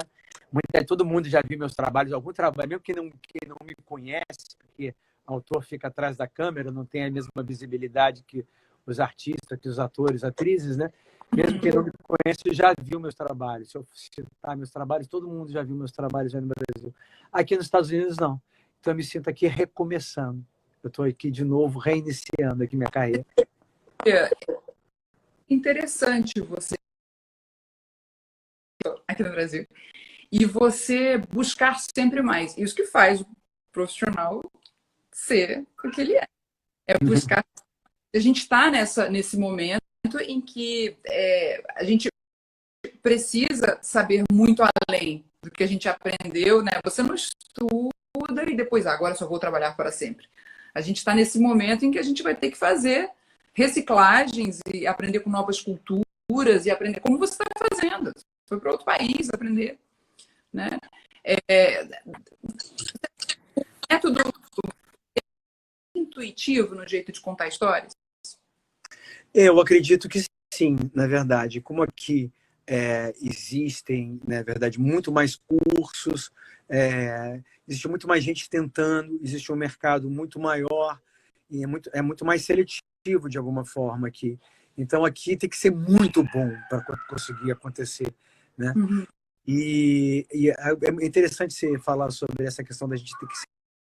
Todo mundo já viu meus trabalhos, algum trabalho, mesmo que não me conhece, porque o autor fica atrás da câmera, não tem a mesma visibilidade que os artistas, que os atores, atrizes, né? Mesmo quem não me conhece já viu meus trabalhos. Se eu citar meus trabalhos, todo mundo já viu meus trabalhos já no Brasil. Aqui nos Estados Unidos, não. Então, eu me sinto aqui recomeçando. Eu estou aqui de novo, reiniciando aqui minha carreira. É interessante você aqui no Brasil. E você buscar sempre mais. Isso que faz o profissional ser o que ele é. É buscar. A gente está nesse momento em que a gente precisa saber muito além do que a gente aprendeu, né? Você não estuda e depois, agora só vou trabalhar para sempre. A gente está nesse momento em que a gente vai ter que fazer reciclagens e aprender com novas culturas e aprender como você está fazendo. Foi para outro país aprender, né? Método intuitivo no jeito de contar histórias? Eu acredito que sim, na verdade. Como aqui existem, na verdade, muito mais cursos, existe muito mais gente tentando, existe um mercado muito maior e é muito mais seletivo de alguma forma aqui. Então, aqui tem que ser muito bom para conseguir acontecer, né? E é interessante você falar sobre essa questão da gente ter que se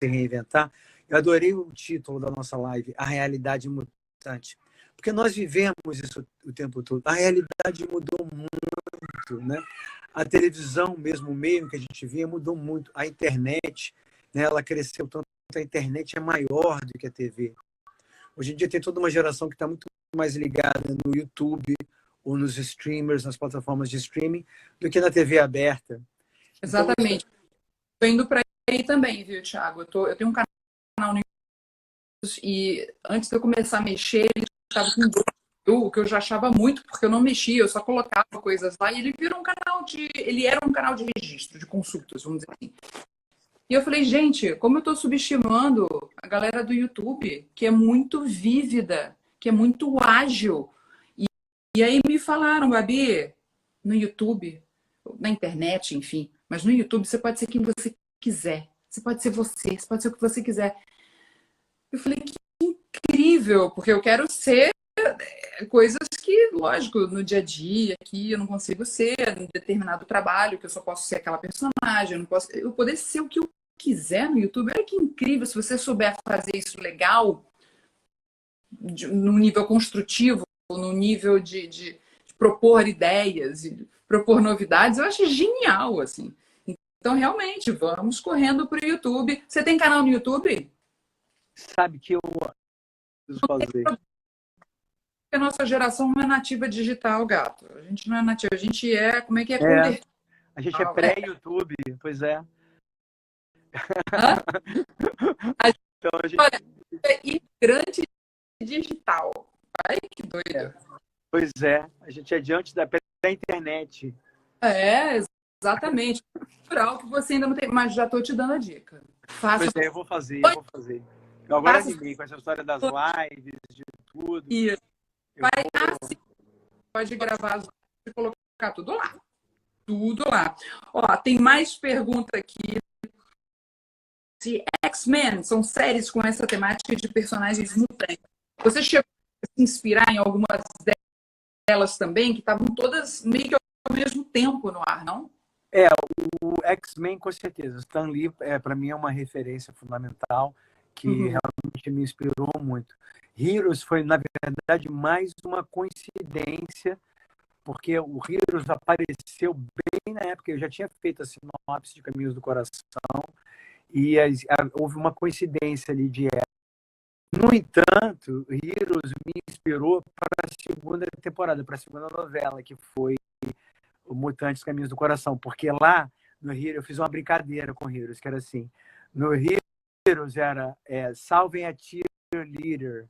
reinventar. Eu adorei o título da nossa live, A Realidade Mutante. Porque nós vivemos isso o tempo todo. A realidade mudou muito, né? A televisão, mesmo o meio que a gente via, mudou muito. A internet, né, ela cresceu tanto. A internet é maior do que a TV. Hoje em dia tem toda uma geração que está muito mais ligada no YouTube ou nos streamers, nas plataformas de streaming, do que na TV aberta. Exatamente. Estou indo para aí também, viu, Thiago? Eu tenho um canal no YouTube e antes de eu começar a mexer, ele estava com o que eu já achava muito, porque eu não mexia, eu só colocava coisas lá, e ele virou ele era um canal de registro, de consultas, vamos dizer assim. E eu falei, gente, como eu estou subestimando a galera do YouTube, que é muito vívida, que é muito ágil. E aí me falaram, Babi, no YouTube, na internet, enfim, mas no YouTube você pode ser quem você quiser. Você pode ser você pode ser o que você quiser. Eu falei, que incrível, porque eu quero ser coisas que, lógico, no dia a dia aqui eu não consigo ser, em determinado trabalho, que eu só posso ser aquela personagem, eu não posso, eu poder ser o que eu quiser no YouTube. Olha que incrível, se você souber fazer isso legal, num nível construtivo, no nível de propor ideias, de propor novidades, eu acho genial, assim. Então, realmente, vamos correndo para o YouTube. Você tem canal no YouTube? Sabe que eu preciso fazer. A nossa geração não é nativa digital, gato. A gente não é nativa, a gente é, como é que é convertido? A gente é pré-YouTube, pois é. Hã? Então, a gente... Olha, é imigrante digital. Ai, que doida. Pois é, a gente é diante da internet. É, exatamente. Natural que você ainda não tem, mas já estou te dando a dica. Faça. Pois é, eu vou fazer. Eu agora animei com essa história das lives, de tudo. Isso. Eu Vai vou... assim, pode gravar as lives e colocar tudo lá. Tudo lá. Ó, tem mais pergunta aqui. Se X-Men são séries com essa temática de personagens mutantes. Você chegou a se inspirar em algumas delas também, que estavam todas meio que ao mesmo tempo no ar, não? O X-Men, com certeza. Stan Lee, para mim, é uma referência fundamental que realmente me inspirou muito. Heroes foi, na verdade, mais uma coincidência, porque o Heroes apareceu bem na época. Eu já tinha feito a sinopse de Caminhos do Coração e houve uma coincidência ali de época. No entanto, Heroes me inspirou para a segunda temporada, para a segunda novela, que foi o Mutantes Caminhos do Coração, porque lá no Heroes eu fiz uma brincadeira com Heroes, que era assim, no Heroes era salvem a cheerleader,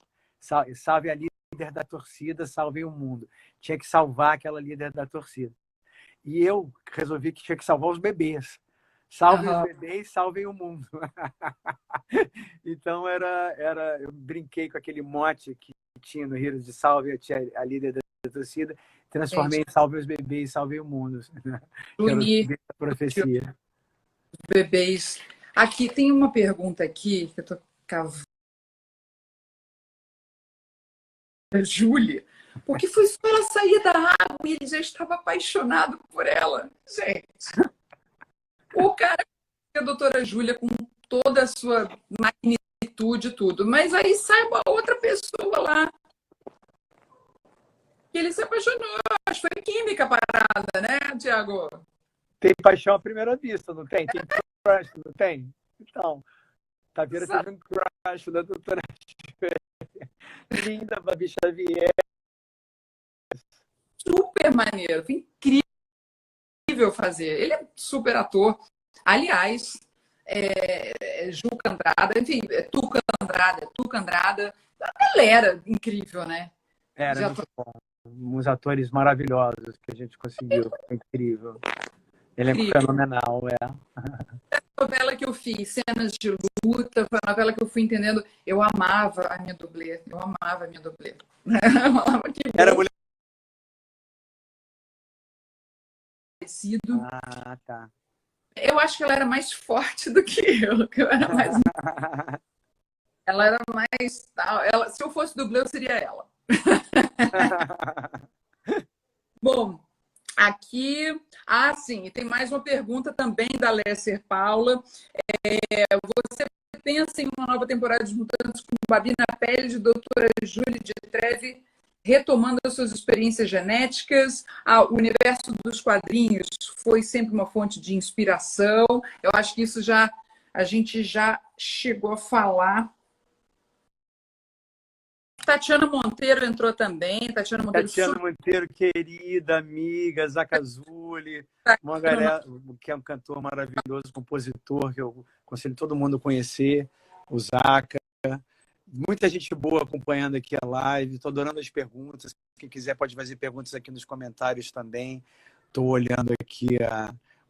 salve a líder da torcida, salvem o mundo. Tinha que salvar aquela líder da torcida. E eu resolvi que tinha que salvar os bebês. Salvem os bebês, salvem o mundo. Então eu brinquei com aquele mote que tinha no Heroes de salve a líder da torcida, transformei em salve os bebês, salve o mundo. Unir a profecia. Os bebês. Aqui tem uma pergunta aqui que eu tô cavando. Júlia, porque foi só ela sair da água e ele já estava apaixonado por ela. Gente, o cara é a doutora Júlia com toda a sua magnitude e tudo, mas aí sai uma outra pessoa lá e ele se apaixonou. Acho que foi química parada, né, Tiago? Tem paixão à primeira vista, não tem? Tem crush, não tem? Então, Taveira teve um crush da doutora linda, Babi Xavier. Super maneiro, foi incrível fazer. Ele é super ator. Aliás, Juca Andrada, enfim, Tuca Andrada, a galera incrível, né? Era muito bom. Uns atores maravilhosos que a gente conseguiu. Foi incrível. Ele é fenomenal, A novela que eu fiz, cenas de luta, foi a novela que eu fui entendendo. Eu amava a minha dublê. Era mulher. Ah, tá. Eu acho que ela era mais forte do que eu. Era mais... ela era mais. Se eu fosse dublê, eu seria ela. Bom, aqui. Ah, sim, e tem mais uma pergunta também da Lesser Paula. Você pensa em uma nova temporada de Mutantes com Babi na pele de doutora Júlia de Treve, retomando as suas experiências genéticas? O universo dos quadrinhos foi sempre uma fonte de inspiração. Eu acho que isso a gente já chegou a falar. Tatiana Monteiro entrou também. Tatiana Monteiro, querida, amiga, Zacazuli, uma galera que é um cantor maravilhoso, compositor, que eu aconselho todo mundo a conhecer, o Zaca. Muita gente boa acompanhando aqui a live. Estou adorando as perguntas. Quem quiser pode fazer perguntas aqui nos comentários também. Estou olhando aqui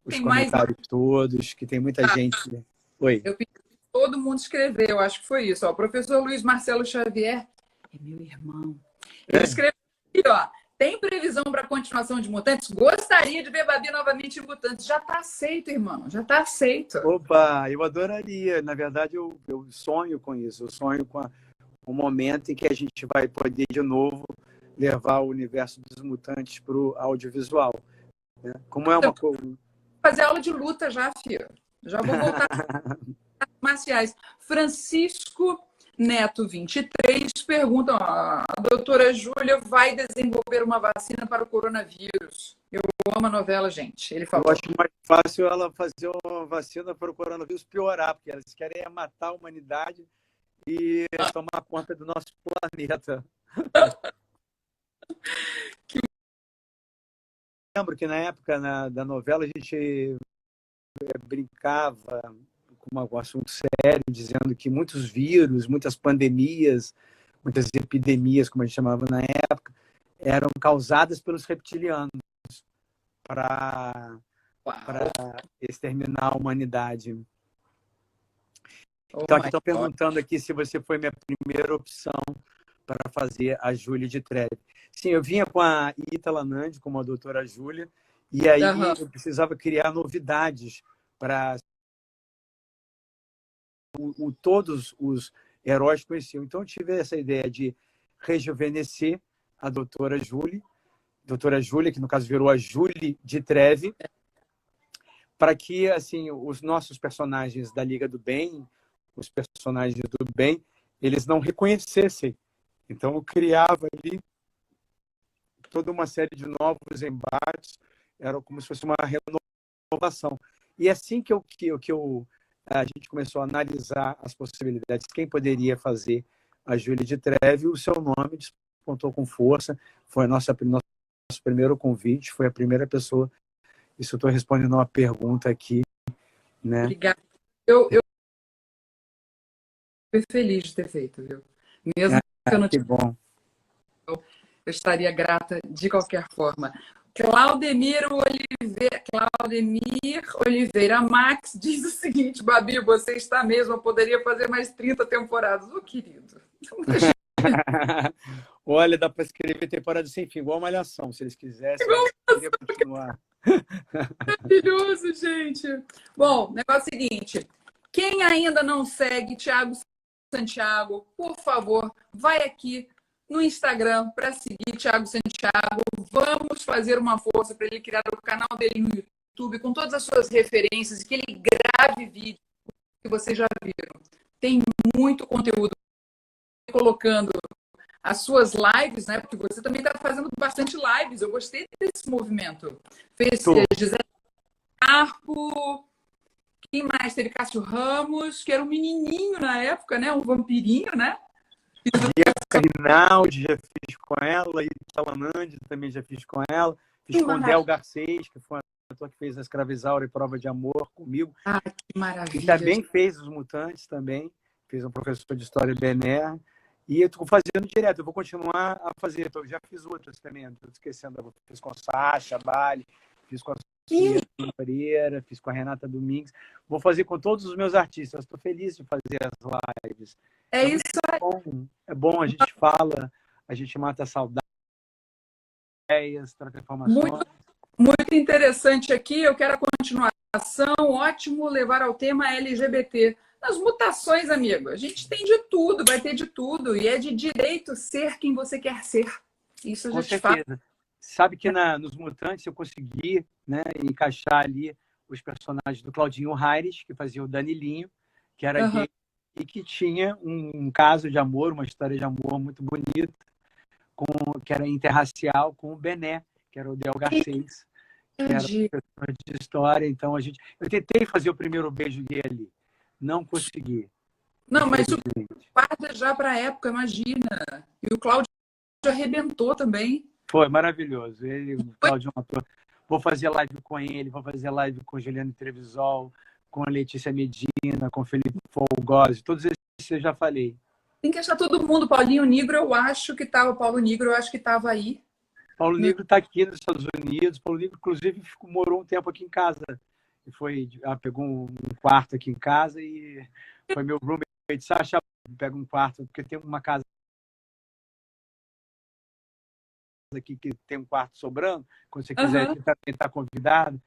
os comentários todos, que tem muita gente. Oi. Eu pedi que todo mundo escrever, eu acho que foi isso. O professor Luiz Marcelo Xavier é meu irmão. Ele escreveu aqui, ó. Tem previsão para continuação de Mutantes? Gostaria de ver Babi novamente em Mutantes. Já está aceito, irmão. Já está aceito. Opa, eu adoraria. Na verdade, eu sonho com isso. Eu sonho com o momento em que a gente vai poder, de novo, levar o universo dos mutantes para o audiovisual. Né? Como é uma coisa... Fazer aula de luta já, filho. Já vou voltar às marciais. Francisco Neto, 23, pergunta: a doutora Júlia vai desenvolver uma vacina para o coronavírus? Eu amo a novela, gente. Ele falou. Eu acho mais fácil ela fazer uma vacina para o coronavírus piorar, porque elas querem matar a humanidade e tomar conta do nosso planeta. Lembro que na época da novela a gente brincava com um assunto sério, dizendo que muitos vírus, muitas pandemias, muitas epidemias, como a gente chamava na época, eram causadas pelos reptilianos para exterminar a humanidade. Então, aqui estão perguntando aqui se você foi minha primeira opção para fazer a Júlia de Treve. Sim, eu vinha com a Ítala Nandi, como a doutora Júlia, e aí eu precisava criar novidades para todos os heróis conheciam. Então, eu tive essa ideia de rejuvenescer a doutora Júlia, que no caso virou a Júlia de Treve, para que assim os nossos personagens da Liga do Bem, os personagens do bem, eles não reconhecessem. Então, eu criava ali toda uma série de novos embates, era como se fosse uma renovação. E assim que a gente começou a analisar as possibilidades, quem poderia fazer a Júlia de Treve, o seu nome despontou com força, foi nosso primeiro convite, foi a primeira pessoa. Isso eu estou respondendo uma pergunta aqui. Né? Obrigada. Eu fui feliz de ter feito, viu? Mesmo que eu não que bom. Eu estaria grata de qualquer forma. Claudemir Oliveira Max diz o seguinte: Babi, você está mesmo, eu poderia fazer mais 30 temporadas. Ô, querido. Olha, dá para escrever temporada sem fim, igual Malhação, se eles quisessem. Queria continuar. Maravilhoso, gente. Bom, o negócio é o seguinte: quem ainda não segue Thiago Santiago, por favor, vai aqui no Instagram para seguir Thiago Santiago. Vamos fazer uma força para ele criar o canal dele no YouTube com todas as suas referências e que ele grave vídeo que vocês já viram. Tem muito conteúdo colocando as suas lives, né? Porque você também está fazendo bastante lives. Eu gostei desse movimento. Fez Gisele Arco. Quem mais? Teve Cássio Ramos, que era um menininho na época, né? Um vampirinho, né? Bianca Rinaldi, já fiz com ela, e Talanandi também já fiz com ela. Fiz com Del Garcês, que foi a ator que fez a Escravizaura e Prova de Amor comigo. Ah, que maravilha. E também fez Os Mutantes, também. Fez um professor de História BNR. E eu estou fazendo direto, eu vou continuar a fazer. Eu já fiz outras também, estou esquecendo. Eu fiz com a Sasha Bali, fiz com a Sofia Moreira, fiz com a Renata Domingues. Vou fazer com todos os meus artistas. Estou feliz de fazer as lives. É isso aí. É bom, a gente fala, a gente mata saudades, troca informações. Muito interessante aqui. Eu quero a continuação. Ótimo levar ao tema LGBT. Nas mutações, amigo, a gente tem de tudo, vai ter de tudo. E é de direito ser quem você quer ser. Isso a gente fala. Sabe que nos Mutantes eu consegui, né, encaixar ali os personagens do Claudinho Raires, que fazia o Danilinho, que era gay, e que tinha um caso de amor, uma história de amor muito bonita, que era interracial, com o Bené, que era o Del Garcês, que era professor de história. Então, eu tentei fazer o primeiro beijo gay ali. Não consegui. Não, mas o guarda já para a época, imagina. E o Cláudio arrebentou também. Foi maravilhoso. O Cláudio é um ator. Vou fazer live com ele, vou fazer live com Juliano Trevisol, com a Letícia Medina, com o Felipe Folgosi. Todos esses eu já falei. Tem que achar todo mundo. Paulinho Nigro, eu acho que estava. Paulo Nigro, eu acho que estava aí. Paulo Nigro está aqui nos Estados Unidos. Paulo Nigro, inclusive, morou um tempo aqui em casa. Pegou um quarto aqui em casa e foi meu roommate. Sasha, pega um quarto, porque tem uma casa aqui que tem um quarto sobrando, quando você quiser estar convidado.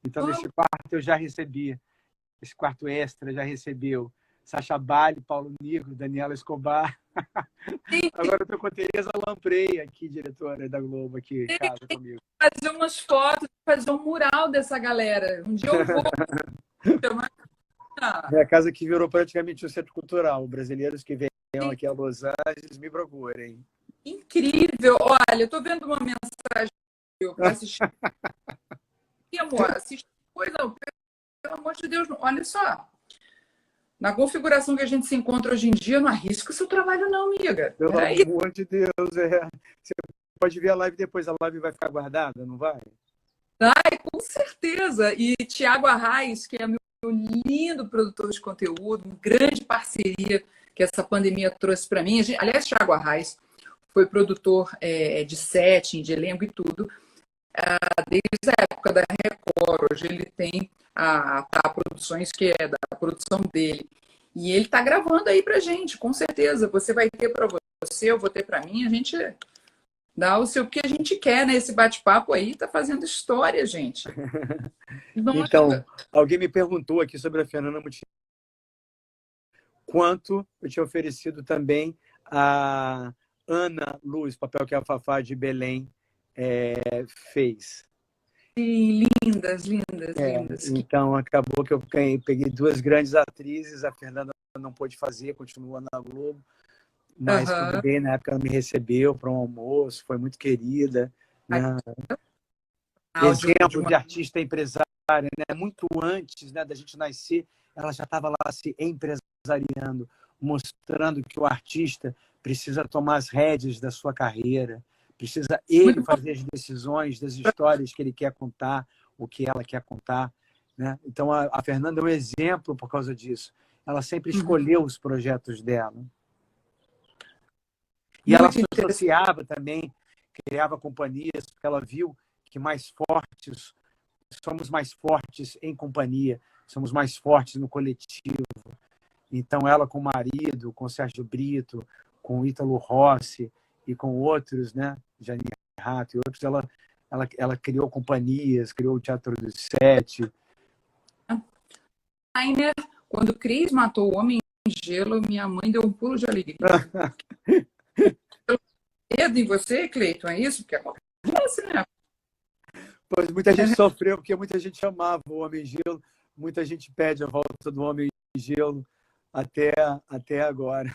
Então, nesse quarto eu já recebi, esse quarto extra já recebeu Sacha Bale, Paulo Nigro, Daniela Escobar. Agora eu estou com a Tereza Lamprey aqui, diretora da Globo, aqui em casa comigo. Fazer umas fotos, fazer um mural dessa galera. Um dia eu vou. É a casa que virou praticamente um centro cultural. Brasileiros que venham aqui a Los Angeles me procurem. Incrível! Olha, eu estou vendo uma mensagem para assistir. E, amor, assistir coisa, pelo amor de Deus, olha só. Na configuração que a gente se encontra hoje em dia, não arrisca o seu trabalho, não, amiga. Pelo amor de Deus, Você pode ver a live depois, a live vai ficar guardada, não vai? Ai, com certeza. E Tiago Arraes, que é meu lindo produtor de conteúdo, uma grande parceria que essa pandemia trouxe para mim. Aliás, Tiago Arraes foi produtor de setting, de elenco e tudo, desde a época da Record. Hoje ele tem a Produções, que é da produção dele. E ele está gravando aí pra gente, com certeza. Você vai ter para você, eu vou ter para mim. A gente dá o seu que a gente quer, né? Esse bate-papo aí está fazendo história, gente. Então, alguém me perguntou aqui sobre a Fernanda Montenegro. Quanto eu tinha oferecido também a Ana Luz, papel que a Fafá de Belém fez. Sim, lindas, lindas. Então, acabou que eu peguei duas grandes atrizes. A Fernanda não pôde fazer, continua na Globo. Mas tudo bem, na época ela me recebeu para um almoço, foi muito querida. Né? Exemplo de artista empresária, né? Muito antes, né, da gente nascer, ela já estava lá se empresariando, mostrando que o artista precisa tomar as rédeas da sua carreira, precisa ele fazer as decisões das histórias que ele quer contar, o que ela quer contar. Né? Então, a Fernanda é um exemplo por causa disso. Ela sempre escolheu os projetos dela. E ela se associava também, criava companhias, porque ela viu que somos mais fortes em companhia, somos mais fortes no coletivo. Então, ela com o marido, com o Sérgio Brito, com o Ítalo Rossi e com outros, né, Janine Rato e outros, ela criou companhias, criou o Teatro dos Sete. Quando o Cris matou o Homem em Gelo, minha mãe deu um pulo de alegria. Medo em você, Cleiton, é isso? Porque acontece, né? Pois muita gente sofreu, porque muita gente amava o Homem em Gelo, muita gente pede a volta do Homem em Gelo até agora.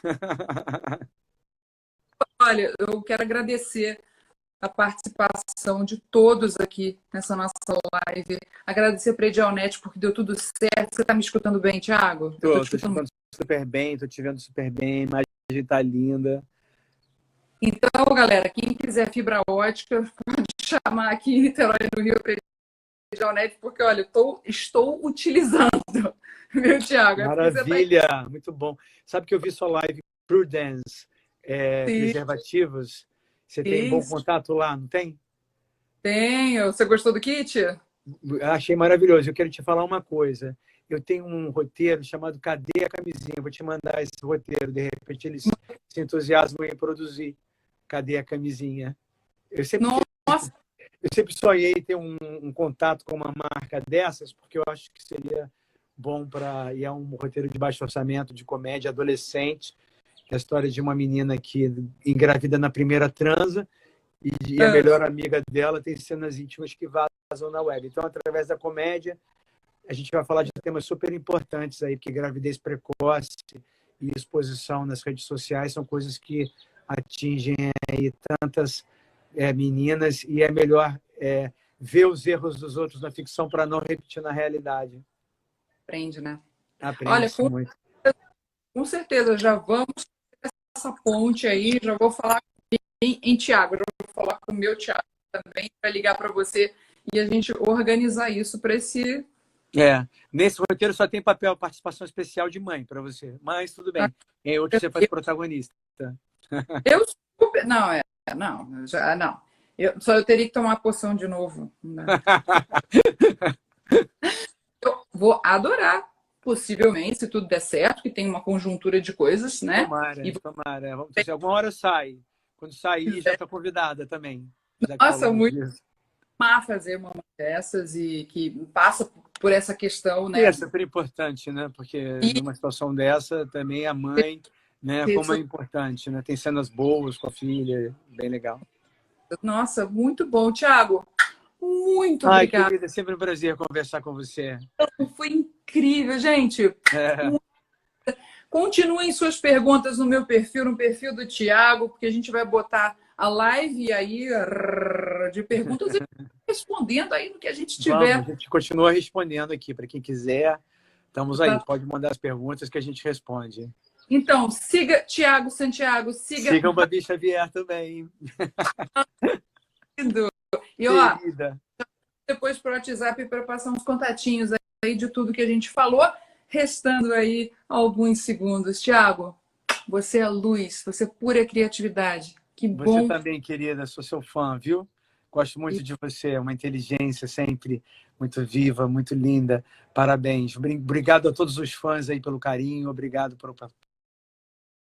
Olha, eu quero agradecer a participação de todos aqui nessa nossa live. Agradecer para a Edialnet, porque deu tudo certo. Você está me escutando bem, Thiago? Estou te escutando super bem, estou te vendo super bem, a imagem está linda. Então, galera, quem quiser fibra ótica, pode chamar aqui em Niterói, no Rio, para a Edialnet, porque, olha, estou utilizando, meu Thiago. Maravilha, muito bom. Sabe que eu vi sua live Prudence, preservativos. Você tem bom contato lá, não tem? Tenho. Você gostou do kit? Achei maravilhoso. Eu quero te falar uma coisa. Eu tenho um roteiro chamado Cadê a Camisinha? Vou te mandar esse roteiro. De repente, eles se entusiasmam em produzir Cadê a Camisinha? Eu sempre sonhei ter um contato com uma marca dessas, porque eu acho que seria bom para... E é um roteiro de baixo orçamento, de comédia adolescente, que é a história de uma menina que engravida na primeira transa e a melhor amiga dela tem cenas íntimas que vazam na web. Então, através da comédia, a gente vai falar de temas super importantes aí, porque gravidez precoce e exposição nas redes sociais são coisas que atingem aí tantas meninas, e é melhor ver os erros dos outros na ficção para não repetir na realidade. Aprende, né? Aprende. Olha, muito. Com certeza, já vamos essa ponte aí, já vou falar em Thiago, já vou falar com o meu Thiago também, para ligar para você e a gente organizar isso para esse... Nesse roteiro só tem participação especial de mãe para você, mas tudo bem. Em outro você faz protagonista. Eu super... Não, não. Eu teria que tomar a poção de novo. Eu vou adorar. Possivelmente, se tudo der certo, que tem uma conjuntura de coisas, né? Tomara. Vamos dizer, alguma hora sai. Quando sair, já está convidada também. Já que Nossa, falamos muito disso. má fazer uma dessas e que passa por essa questão, E né? é super importante, né? Porque E numa situação dessa, também a mãe, né? redes Como é sociais. importante, né? Tem cenas boas com a filha, bem legal. Nossa, muito bom, Thiago. Muito Ai, obrigada. querida, é sempre um prazer conversar com você. Foi incrível, gente. É, Continuem suas perguntas no meu perfil, no perfil do Thiago, porque a gente vai botar a live aí de perguntas e respondendo aí no que a gente vamos, tiver. a gente continua respondendo aqui. Para quem quiser, estamos aí. Tá? Pode mandar as perguntas que a gente responde. Então, siga Thiago Santiago, siga Sigam o Babi Xavier também, Rápido. E ó, querida. depois para o WhatsApp para passar uns contatinhos aí de tudo que a gente falou, restando aí alguns segundos. Thiago, você é luz, você é pura criatividade. Que Você bom. também, querida, sou seu fã, viu? Gosto muito de você, uma inteligência sempre muito viva, muito linda. Parabéns. Obrigado a todos os fãs aí pelo carinho, obrigado por